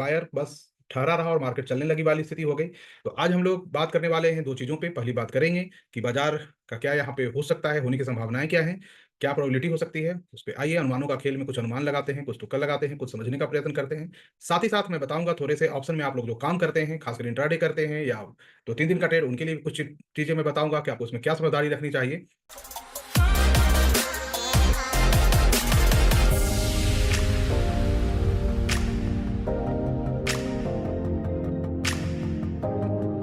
Buyer बस ठहरा रहा और मार्केट चलने लगी वाली स्थिति हो गई। तो आज हम लोग बात करने वाले हैं दो चीज़ों पे। पहली बात करेंगे कि बाजार का क्या यहाँ पे हो सकता है, होने की संभावनाएं क्या हैं, क्या प्रोबेबिलिटी हो सकती है उस पे। आइए अनुमानों का खेल में कुछ अनुमान लगाते हैं, कुछ तुक्का लगाते हैं, कुछ समझने का प्रयत्न करते हैं। साथ ही साथ मैं बताऊंगा थोड़े से ऑप्शन में आप लोग जो काम करते हैं, खासकर इंट्राडे करते हैं या 2-3 दिन का ट्रेड, उनके लिए भी कुछ चीज़ें मैं बताऊंगा कि आपको उसमें क्या समझदारी रखनी चाहिए।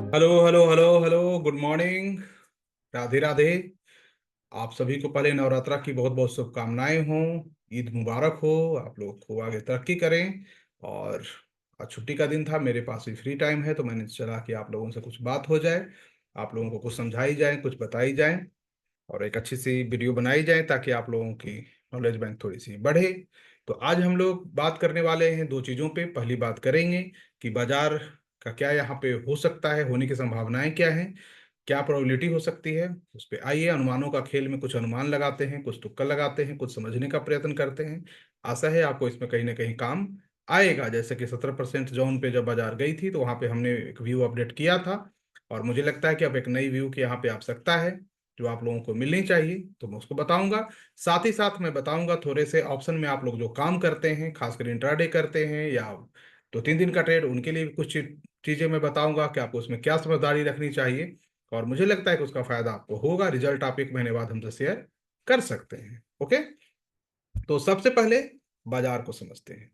Hello hello hello hello, good morning, Radhe Radhe. आप सभी को पहले नवरात्रा की बहुत बहुत शुभकामनाएं हों। ईद मुबारक हो, आप लोग खूब आगे तरक्की करें। और आज छुट्टी का दिन था, मेरे पास भी फ्री टाइम है, तो मैंने चला कि आप लोगों से कुछ बात हो जाए, आप लोगों को कुछ समझाई जाए, कुछ बताई जाए और एक अच्छी सी वीडियो बनाई जाए ताकि आप लोगों की नॉलेज बैंक थोड़ी सी बढ़े। तो आज हम लोग बात करने वाले हैं दो चीज़ों पे। पहली बात करेंगे कि बाजार का क्या यहाँ पे हो सकता है, होने की संभावनाएं क्या हैं, क्या प्रोबेबिलिटी हो सकती है उस पे। आइए अनुमानों का खेल में कुछ अनुमान लगाते हैं, कुछ तुक्का लगाते हैं, कुछ समझने का प्रयत्न करते हैं। आशा है आपको इसमें कहीं ना कहीं काम आएगा। जैसे कि 17% जोन पे जब बाजार गई थी तो वहां पे हमने एक व्यू अपडेट किया था और मुझे लगता है कि अब एक नई व्यू की यहाँ पे आवश्यकता है जो आप लोगों को मिलनी चाहिए, तो मैं उसको बताऊंगा। साथ ही साथ मैं बताऊंगा थोड़े से ऑप्शन में आप लोग जो काम करते हैं, खासकर इंट्राडे करते हैं या 2-3 दिन का ट्रेड, उनके लिए भी कुछ चीजें मैं बताऊंगा कि आपको उसमें क्या समझदारी रखनी चाहिए। और मुझे लगता है कि उसका फायदा आपको होगा। रिजल्ट आप 1 महीने बाद हमसे शेयर कर सकते हैं। ओके, तो सबसे पहले बाजार को समझते हैं।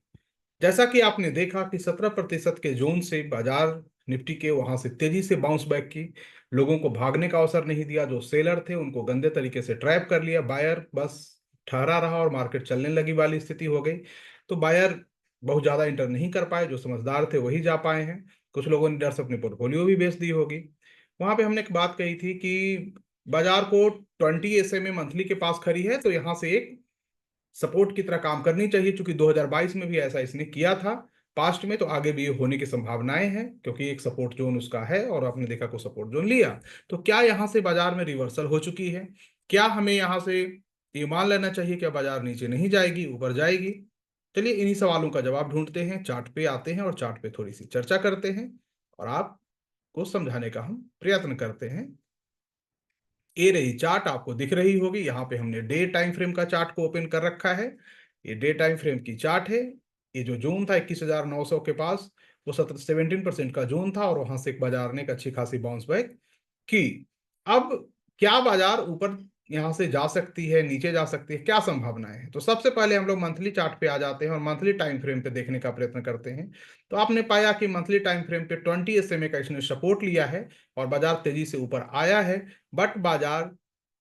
जैसा कि आपने देखा कि 17% के जोन से बाजार निफ्टी के वहां से तेजी से बाउंस बैक की, लोगों को भागने का अवसर नहीं दिया। जो सेलर थे उनको गंदे तरीके से ट्रैप कर लिया। बायर बस ठहरा रहा और मार्केट चलने लगी वाली स्थिति हो गई। तो बायर बहुत ज्यादा इंटर नहीं कर पाए, जो समझदार थे वही जा पाए हैं। कुछ लोगों ने डर से अपनी पोर्टफोलियो भी बेच दी होगी। वहां पे हमने एक बात कही थी कि बाजार को 20 SMA मंथली के पास खड़ी है, तो यहाँ से एक सपोर्ट की तरह काम करनी चाहिए। क्योंकि 2022 में भी ऐसा इसने किया था पास्ट में, तो आगे भी ये होने की संभावनाएं हैं क्योंकि एक सपोर्ट जोन उसका है और आपने देखा को सपोर्ट जोन लिया। तो क्या यहाँ से बाजार में रिवर्सल हो चुकी है? क्या हमें यहाँ से ये मान लेना चाहिए कि बाजार नीचे नहीं जाएगी, ऊपर जाएगी? चलिए इन्हीं सवालों का जवाब ढूंढते हैं, चार्ट पे आते हैं और चार्ट पे थोड़ी सी चर्चा करते हैं और आपको समझाने का हम प्रयत्न करते हैं। ये रही चार्ट, आपको दिख रही होगी। यहाँ पे हमने डे टाइम फ्रेम का चार्ट को ओपन कर रखा है। ये डे टाइम फ्रेम की चार्ट है। ये जो जोन था 21,900 के पास, वो 17% का जोन था और वहां से एक बाजार ने एक अच्छी खासी बाउंस बैक की। अब क्या बाजार ऊपर यहाँ से जा सकती है, नीचे जा सकती है, क्या संभावनाएं हैं? तो सबसे पहले हम लोग मंथली चार्ट पे आ जाते हैं और मंथली टाइम फ्रेम पे देखने का प्रयत्न करते हैं। तो आपने पाया कि मंथली टाइम फ्रेम पे 20 SMA का इसने सपोर्ट लिया है और बाजार तेजी से ऊपर आया है। बट बाजार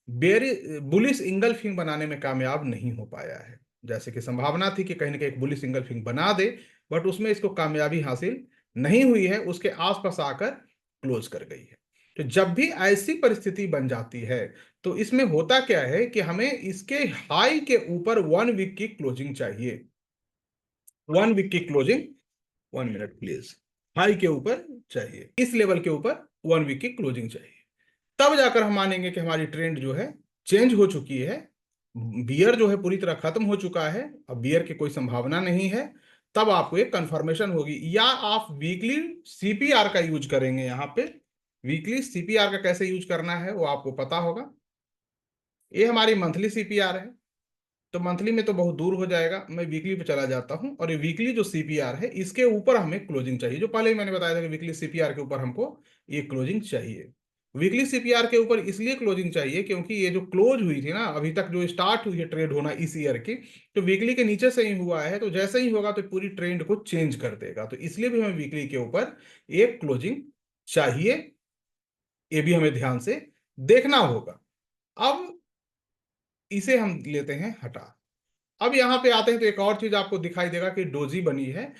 बेरी बुलिश इंगल्फिंग बनाने में कामयाब नहीं हो पाया है। जैसे कि संभावना थी कि कहीं ना कहीं एक बुलिश इंगल्फिंग बना दे, बट उसमें इसको कामयाबी हासिल नहीं हुई है, उसके आसपास आकर क्लोज कर गई है। तो जब भी ऐसी परिस्थिति बन जाती है तो इसमें होता क्या है कि हमें इसके हाई के ऊपर 1 वीक की क्लोजिंग चाहिए। 1 वीक की क्लोजिंग, 1 मिनट प्लीज, हाई के ऊपर चाहिए, इस लेवल के ऊपर 1 वीक की क्लोजिंग चाहिए। तब जाकर हम मानेंगे कि हमारी ट्रेंड जो है चेंज हो चुकी है। बियर जो है पूरी तरह खत्म हो चुका है, अब बियर की कोई संभावना नहीं है। तब आपको एक कंफर्मेशन होगी, या आप वीकली सीपीआर का यूज करेंगे। यहाँ पे वीकली सीपीआर का कैसे यूज करना है वो आपको पता होगा। ये हमारी मंथली सीपीआर है, तो मंथली में तो बहुत दूर हो जाएगा, मैं वीकली पे चला जाता हूं। और ये वीकली जो सीपीआर है इसके ऊपर हमें क्लोजिंग चाहिए। जो पहले ही मैंने बताया था कि वीकली सीपीआर के ऊपर हमको ये क्लोजिंग चाहिए। वीकली सीपीआर के ऊपर इसलिए क्लोजिंग चाहिए क्योंकि ये जो क्लोज हुई थी ना, अभी तक जो स्टार्ट हुई है ट्रेड होना इस ईयर की, तो वीकली के नीचे से ही हुआ है। तो जैसे ही होगा तो पूरी ट्रेंड को चेंज कर देगा। तो इसलिए भी हमें वीकली के ऊपर एक क्लोजिंग चाहिए। ये भी हमें ध्यान से देखना होगा। अब इसे हम लेते हैं हटा। अब यहाँ पे आते हैं तो एक और चीज आपको दिखाई देगा कि डोजी बनी है।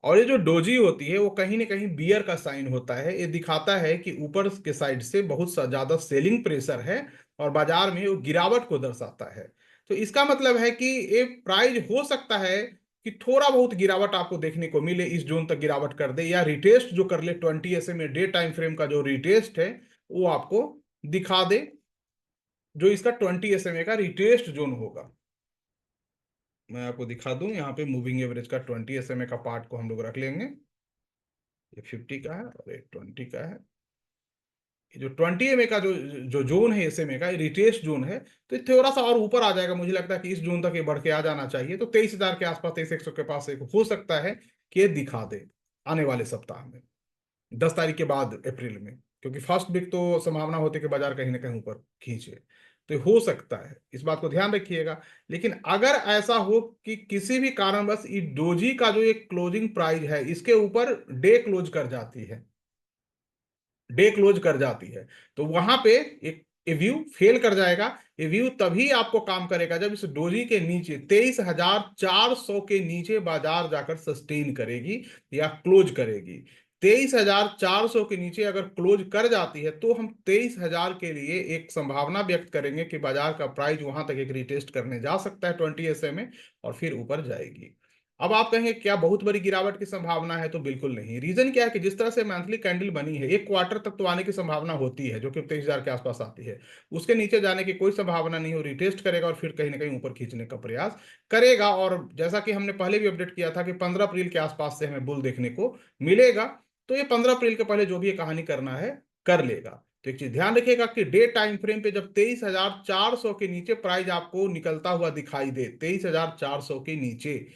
और ये जो डोजी होती है वो कहीं ना कहीं बियर का साइन होता है। ये दिखाता है कि ऊपर के साइड से बहुत ज्यादा सेलिंग प्रेशर है और बाजार में वो गिरावट को दर्शाता है। तो इसका मतलब है कि ये प्राइस हो सकता है कि थोड़ा बहुत गिरावट आपको देखने को मिले, इस जोन तक गिरावट कर दे या रिटेस्ट जो कर ले 20 SMA डे टाइम फ्रेम का जो रिटेस्ट है वो आपको दिखा दे, जो इसका 20 SMA का रिटेस्ट जोन होगा। मैं आपको दिखा दूं, यहाँ पे मूविंग एवरेज का 20 SMA का पार्ट को हम लोग रख लेंगे। ये 50 का है और ये 20 का है। ये जो 20 SMA का जो जो जोन है SMA का, ये रिटेस्ट जोन है। तो ये थोड़ा सा और ऊपर आ जाएगा, मुझे लगता है कि इस जोन तक ये बढ़ के आ जाना चाहिए। तो 23,000 के आसपास, 23,100 के पास एक हो सकता है कि ये दिखा दे आने वाले सप्ताह में, 10 तारीख के बाद अप्रैल में। क्योंकि फर्स्ट वीक तो संभावना होती है कि बाजार कहीं ना कहीं ऊपर खींचे। तो हो सकता है, इस बात को ध्यान रखिएगा। लेकिन अगर ऐसा हो कि किसी भी कारणवश ये डोजी का जो एक क्लोजिंग प्राइस है इसके ऊपर डे क्लोज कर जाती है, डे क्लोज कर जाती है, तो वहां पे एक व्यू फेल कर जाएगा। ये व्यू तभी आपको काम करेगा जब इस डोजी के नीचे 23,400 के नीचे बाजार जाकर सस्टेन करेगी या क्लोज करेगी। 23,400 के नीचे अगर क्लोज कर जाती है तो हम 23,000 के लिए एक संभावना व्यक्त करेंगे कि बाजार का प्राइस वहां तक एक रिटेस्ट करने जा सकता है 20 SMA, और फिर ऊपर जाएगी। अब आप कहेंगे क्या बहुत बड़ी गिरावट की संभावना है? तो बिल्कुल नहीं। रीजन क्या है कि जिस तरह से मंथली कैंडल बनी है, एक क्वार्टर तक तो आने की संभावना होती है, जो कि 23,000 के आसपास आती है। उसके नीचे जाने की कोई संभावना नहीं हो, रिटेस्ट करेगा और फिर कहीं ना कहीं ऊपर खींचने का प्रयास करेगा। और जैसा कि हमने पहले भी अपडेट किया था कि 15 अप्रैल के आसपास से हमें बुल देखने को मिलेगा। तो ये 15 अप्रैल के पहले जो भी ये कहानी करना है कर लेगा। तो एक चीज ध्यान रखिएगा कि डे टाइम फ्रेम पे जब 23,400 के नीचे प्राइस आपको निकलता हुआ दिखाई दे, 23,400 के नीचे,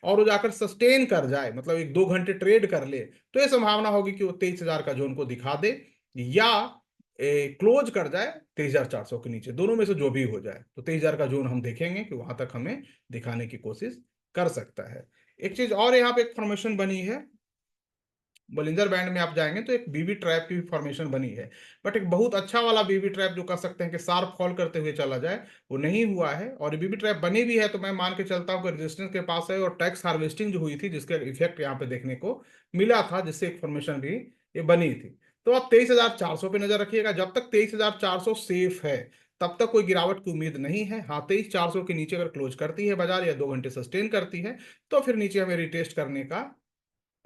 और वो जाकर सस्टेन कर जाए, मतलब 1-2 घंटे ट्रेड कर ले, तो ये संभावना होगी कि वो 23,000 का जोन को दिखा दे, या क्लोज कर जाए 23,400 के नीचे। दोनों में से जो भी हो जाए, तो 23,000 का जोन हम देखेंगे कि वहां तक हमें दिखाने की कोशिश कर सकता है। एक चीज और यहाँ पे एक फॉर्मेशन बनी है, बोलिंजर बैंड में आप जाएंगे तो एक बीबी ट्रैप की फॉर्मेशन बनी है। बट एक बहुत अच्छा वाला बीबी ट्रैप जो कर सकते हैं कि शार्प फॉल करते हुए चला जाए, वो नहीं हुआ है। और बीबी ट्रैप बनी भी है तो मैं मान के चलता हूँ कि रेजिस्टेंस के पास है, और टैक्स हार्वेस्टिंग जो हुई थी जिसका इफेक्ट यहाँ पे देखने को मिला था, जिससे एक फॉर्मेशन भी ये बनी थी। तो आप 23,400 पे नजर रखिएगा। जब तक 23,400 सेफ है तब तक कोई गिरावट की उम्मीद नहीं है। हाँ, 23,400 के नीचे अगर क्लोज करती है बाजार या 2 घंटे सस्टेन करती है, तो फिर नीचे हमें रिटेस्ट करने का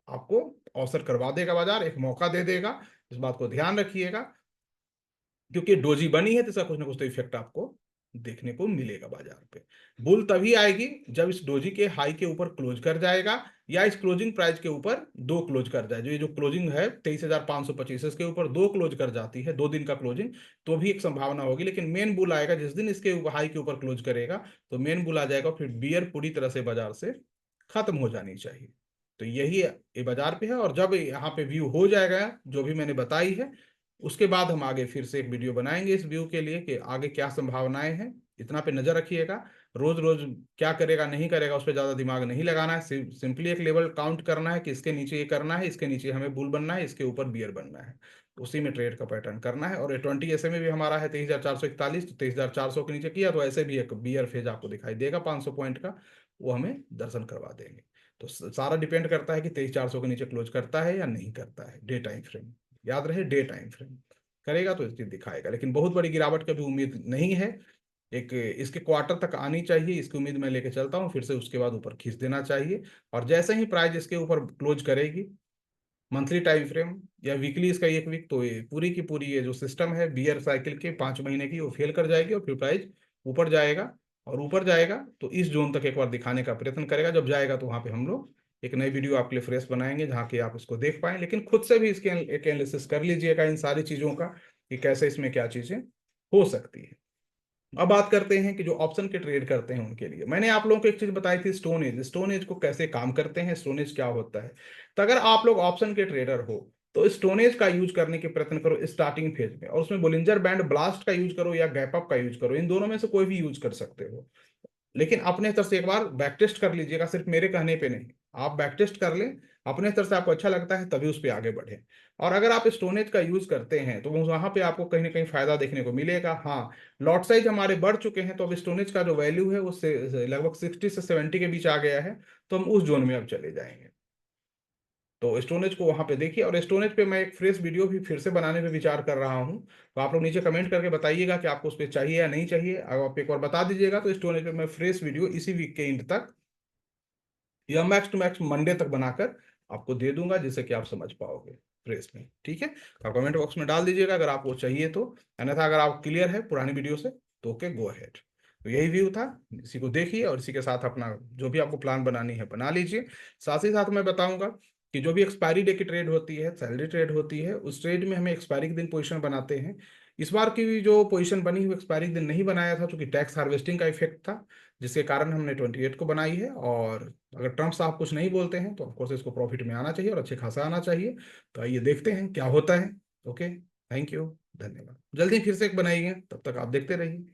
आपको अवसर करवा देगा, बाजार एक मौका दे देगा। इस बात को ध्यान रखिएगा, क्योंकि डोजी बनी है तो इसका कुछ ना कुछ तो इफेक्ट आपको देखने को मिलेगा बाजार पे। बुल तभी आएगी जब इस डोजी के हाई के ऊपर क्लोज कर जाएगा, या इस क्लोजिंग प्राइस के ऊपर दो क्लोज कर जाए। जो ये जो क्लोजिंग है 23,525, इसके ऊपर दो क्लोज कर जाती है, 2 दिन का क्लोजिंग, तो भी एक संभावना होगी। लेकिन मेन बुल आएगा जिस दिन इसके हाई के ऊपर क्लोज करेगा, तो मेन बुल आ जाएगा, फिर बियर पूरी तरह से बाजार से खत्म हो जानी चाहिए। तो यही ये बाजार पे है। और जब यहाँ पे व्यू हो जाएगा जो भी मैंने बताई है, उसके बाद हम आगे फिर से एक वीडियो बनाएंगे इस व्यू के लिए कि आगे क्या संभावनाएं हैं। इतना पे नजर रखिएगा। रोज रोज क्या करेगा नहीं करेगा उस पर ज्यादा दिमाग नहीं लगाना है। सिंपली एक लेवल काउंट करना है कि इसके नीचे ये करना है, इसके नीचे हमें बुल बनना है, इसके ऊपर बियर बनना है। उसी में ट्रेड का पैटर्न करना है। और ये 20 SMA भी हमारा है 23,441, तो 23,400 के नीचे किया तो ऐसे भी एक बियर फेज आपको दिखाई देगा 500 पॉइंट का, वो हमें दर्शन करवा देंगे। तो सारा डिपेंड करता है कि 23,400 के नीचे क्लोज करता है या नहीं करता है। डे टाइम फ्रेम, याद रहे, डे टाइम फ्रेम करेगा तो इसकी दिखाएगा। लेकिन बहुत बड़ी गिरावट की भी उम्मीद नहीं है। एक इसके क्वार्टर तक आनी चाहिए, इसकी उम्मीद मैं लेके चलता हूँ। फिर से उसके बाद ऊपर खींच देना चाहिए। और जैसे ही प्राइस इसके ऊपर क्लोज करेगी मंथली टाइम फ्रेम या वीकली, इसका 1 वीक, तो ये पूरी की पूरी ये जो सिस्टम है बियर साइकिल के 5 महीने की, वो फेल कर जाएगी, और फिर प्राइस ऊपर जाएगा। और ऊपर जाएगा तो इस जोन तक एक बार दिखाने का प्रयत्न करेगा। जब जाएगा तो वहां पे हम लोग एक नई वीडियो आपके लिए फ्रेश बनाएंगे, जहाँ की आप इसको देख पाएं। लेकिन खुद से भी इसके एक एनालिसिस कर लीजिएगा इन सारी चीजों का, कि कैसे इसमें क्या चीजें हो सकती है। अब बात करते हैं कि जो ऑप्शन के ट्रेड करते हैं उनके लिए मैंने आप लोगों को एक चीज बताई थी, स्टोन एज। स्टोन एज को कैसे काम करते हैं, स्टोन एज क्या होता है। तो अगर आप लोग ऑप्शन के ट्रेडर हो तो स्टोन एज का यूज करने के प्रयत्न करो स्टार्टिंग फेज में, और उसमें बोलिंजर बैंड ब्लास्ट का यूज करो या गैप अप का यूज करो। इन दोनों में से कोई भी यूज कर सकते हो। लेकिन अपने स्तर से एक बार बैक टेस्ट कर लीजिएगा, सिर्फ मेरे कहने पे नहीं, आप बैक टेस्ट कर लें। अपने स्तर से आपको अच्छा लगता है तभी उस पर आगे बढ़े। और अगर आप स्टोनेज का यूज करते हैं तो वहां पे आपको कहीं ना कहीं फायदा देखने को मिलेगा। हाँ, लॉट साइज हमारे बढ़ चुके हैं, तो अब स्टोनेज का जो वैल्यू है वो लगभग 60 से 70 के बीच आ गया है। तो हम उस जोन में अब चले जाएंगे। तो स्टोनेज को वहां पे देखिए। और स्टोनेज पे मैं एक फ्रेश वीडियो भी फिर से बनाने पे विचार कर रहा हूँ। तो आप लोग नीचे कमेंट करके बताइएगा कि आपको उस पर चाहिए या नहीं चाहिए। अगर आप एक बार बता दीजिएगा तो स्टोनेज पे मैं फ्रेश वीडियो इसी वीक के एंड तक या मैक्स टू मैक्स मंडे तक बनाकर आपको दे दूंगा, जिससे कि आप समझ पाओगे फ्रेश में। ठीक है, तो आप कमेंट बॉक्स में डाल दीजिएगा अगर आपको चाहिए तो। अन्यथा अगर आप क्लियर है पुरानी वीडियो से तो ओके, गो अहेड। तो यही व्यू था, इसी को देखिए और इसी के साथ अपना जो भी आपको प्लान बनानी है बना लीजिए। साथ ही साथ मैं बताऊंगा कि जो भी एक्सपायरी डे की ट्रेड होती है, सैलरी ट्रेड होती है, उस ट्रेड में हमें एक्सपायरी के दिन पोजीशन बनाते हैं। इस बार की जो पोजीशन बनी हुई एक्सपायरी के दिन नहीं बनाया था, क्योंकि टैक्स हार्वेस्टिंग का इफेक्ट था, जिसके कारण हमने 28 को बनाई है। और अगर ट्रम्प साहब कुछ नहीं बोलते हैं तो ऑफकोर्स इसको प्रॉफिट में आना चाहिए और अच्छे खासा आना चाहिए। तो आइए देखते हैं क्या होता है। ओके, थैंक यू, धन्यवाद। जल्दी फिर से एक बनाइए, तब तक आप देखते रहिए।